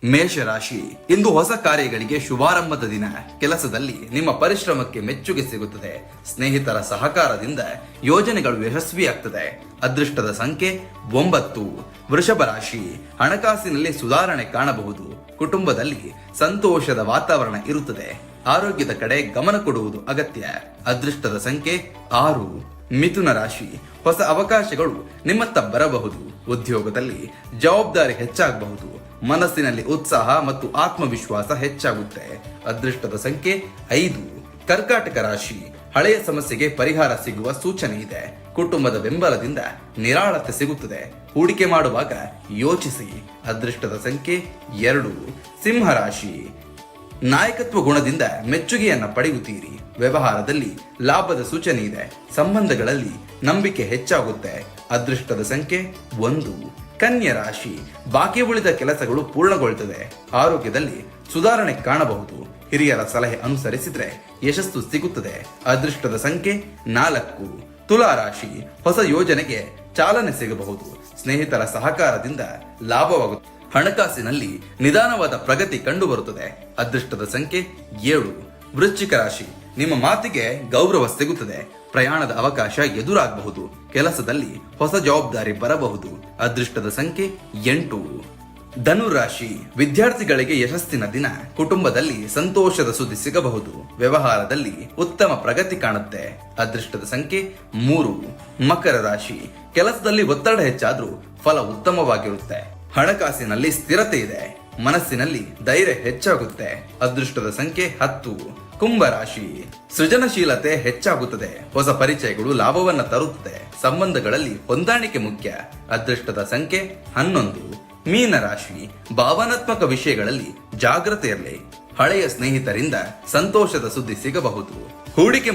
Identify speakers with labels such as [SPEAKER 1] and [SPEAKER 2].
[SPEAKER 1] ಮೇಷರಾಶಿ, ಇಂದು ಹೊಸ ಕಾರ್ಯಗಳಿಗೆ ಶುಭಾರಂಭದ ದಿನ. ಕೆಲಸದಲ್ಲಿ ನಿಮ್ಮ ಪರಿಶ್ರಮಕ್ಕೆ ಮೆಚ್ಚುಗೆ ಸಿಗುತ್ತದೆ. ಸ್ನೇಹಿತರ ಸಹಕಾರದಿಂದ ಯೋಜನೆಗಳು ಯಶಸ್ವಿಯಾಗ್ತದೆ. ಅದೃಷ್ಟದ ಸಂಖ್ಯೆ 9. ವೃಷಭ ರಾಶಿ, ಹಣಕಾಸಿನಲ್ಲಿ ಸುಧಾರಣೆ ಕಾಣಬಹುದು. ಕುಟುಂಬದಲ್ಲಿ ಸಂತೋಷದ ವಾತಾವರಣ ಇರುತ್ತದೆ. ಆರೋಗ್ಯದ ಕಡೆ ಗಮನ ಕೊಡುವುದು ಅಗತ್ಯ. ಅದೃಷ್ಟದ ಸಂಖ್ಯೆ 6. ಮಿಥುನ ರಾಶಿ, ಹೊಸ ಅವಕಾಶಗಳು ನಿಮ್ಮತ್ತ ಬರಬಹುದು. ಉದ್ಯೋಗದಲ್ಲಿ ಜವಾಬ್ದಾರಿ ಹೆಚ್ಚಾಗಬಹುದು. ಮನಸ್ಸಿನಲ್ಲಿ ಉತ್ಸಾಹ ಮತ್ತು ಆತ್ಮವಿಶ್ವಾಸ ಹೆಚ್ಚಾಗುತ್ತೆ. ಅದೃಷ್ಟದ ಸಂಖ್ಯೆ 5. ಕರ್ಕಾಟಕ ರಾಶಿ, ಹಳೆಯ ಸಮಸ್ಯೆಗೆ ಪರಿಹಾರ ಸಿಗುವ ಸೂಚನೆ ಇದೆ. ಕುಟುಂಬದ ಬೆಂಬಲದಿಂದ ನಿರಾಳತೆ ಸಿಗುತ್ತದೆ. ಹೂಡಿಕೆ ಮಾಡುವಾಗ ಯೋಚಿಸಿ. ಅದೃಷ್ಟದ ಸಂಖ್ಯೆ 2. ಸಿಂಹ ರಾಶಿ, ನಾಯಕತ್ವ ಗುಣದಿಂದ ಮೆಚ್ಚುಗೆಯನ್ನ ಪಡೆಯುತ್ತೀರಿ. ವ್ಯವಹಾರದಲ್ಲಿ ಲಾಭದ ಸೂಚನೆ ಇದೆ. ಸಂಬಂಧಗಳಲ್ಲಿ ನಂಬಿಕೆ ಹೆಚ್ಚಾಗುತ್ತೆ. ಅದೃಷ್ಟದ ಸಂಖ್ಯೆ 1. ಕನ್ಯಾ ರಾಶಿ, ಬಾಕಿ ಉಳಿದ ಕೆಲಸಗಳು ಪೂರ್ಣಗೊಳ್ಳುತ್ತದೆ. ಆರೋಗ್ಯದಲ್ಲಿ ಸುಧಾರಣೆ ಕಾಣಬಹುದು. ಹಿರಿಯರ ಸಲಹೆ ಅನುಸರಿಸಿದ್ರೆ ಯಶಸ್ಸು ಸಿಗುತ್ತದೆ. ಅದೃಷ್ಟದ ಸಂಖ್ಯೆ 4. ತುಲಾ ರಾಶಿ, ಹೊಸ ಯೋಜನೆಗೆ ಚಾಲನೆ ಸಿಗಬಹುದು. ಸ್ನೇಹಿತರ ಸಹಕಾರದಿಂದ ಲಾಭವಾಗುತ್ತದೆ. ಹಣಕಾಸಿನಲ್ಲಿ ನಿಧಾನವಾದ ಪ್ರಗತಿ ಕಂಡು ಬರುತ್ತದೆ. ಅದೃಷ್ಟದ ಸಂಖ್ಯೆ 7. ವೃಶ್ಚಿಕ ರಾಶಿ, ನಿಮ್ಮ ಮಾತಿಗೆ ಗೌರವ ಸಿಗುತ್ತದೆ. ಪ್ರಯಾಣದ ಅವಕಾಶ ಎದುರಾಗಬಹುದು. ಕೆಲಸದಲ್ಲಿ ಹೊಸ ಜವಾಬ್ದಾರಿ ಬರಬಹುದು. ಅದೃಷ್ಟದ ಸಂಖ್ಯೆ 8. ಧನುರಾಶಿ, ವಿದ್ಯಾರ್ಥಿಗಳಿಗೆ ಯಶಸ್ಸಿನ ದಿನ. ಕುಟುಂಬದಲ್ಲಿ ಸಂತೋಷದ ಸುದ್ದಿ ಸಿಗಬಹುದು. ವ್ಯವಹಾರದಲ್ಲಿ ಉತ್ತಮ ಪ್ರಗತಿ ಕಾಣುತ್ತೆ. ಅದೃಷ್ಟದ ಸಂಖ್ಯೆ 3. ಮಕರ ರಾಶಿ, ಕೆಲಸದಲ್ಲಿ ಒತ್ತಡ ಹೆಚ್ಚಾದ್ರೂ ಫಲ ಉತ್ತಮವಾಗಿರುತ್ತೆ. ಹಣಕಾಸಿನಲ್ಲಿ ಸ್ಥಿರತೆ ಇದೆ. ಮನಸ್ಸಿನಲ್ಲಿ ಧೈರ್ಯ ಹೆಚ್ಚಾಗುತ್ತೆ. ಅದೃಷ್ಟದ ಸಂಖ್ಯೆ 10. ಕುಂಭರಾಶಿ, ಸೃಜನಶೀಲತೆ ಹೆಚ್ಚಾಗುತ್ತದೆ. ಹೊಸ ಪರಿಚಯಗಳು ಲಾಭವನ್ನ ತರುತ್ತದೆ. ಸಂಬಂಧಗಳಲ್ಲಿ ಹೊಂದಾಣಿಕೆ ಮುಖ್ಯ. ಅದೃಷ್ಟದ ಸಂಖ್ಯೆ 11. ಮೀನರಾಶಿ, ಭಾವನಾತ್ಮಕ ವಿಷಯಗಳಲ್ಲಿ ಜಾಗ್ರತೆ ಇರಲಿ. ಹಳೆಯ ಸ್ನೇಹಿತರಿಂದ ಸಂತೋಷದ ಸುದ್ದಿ ಸಿಗಬಹುದು. ಹೂಡಿಕೆ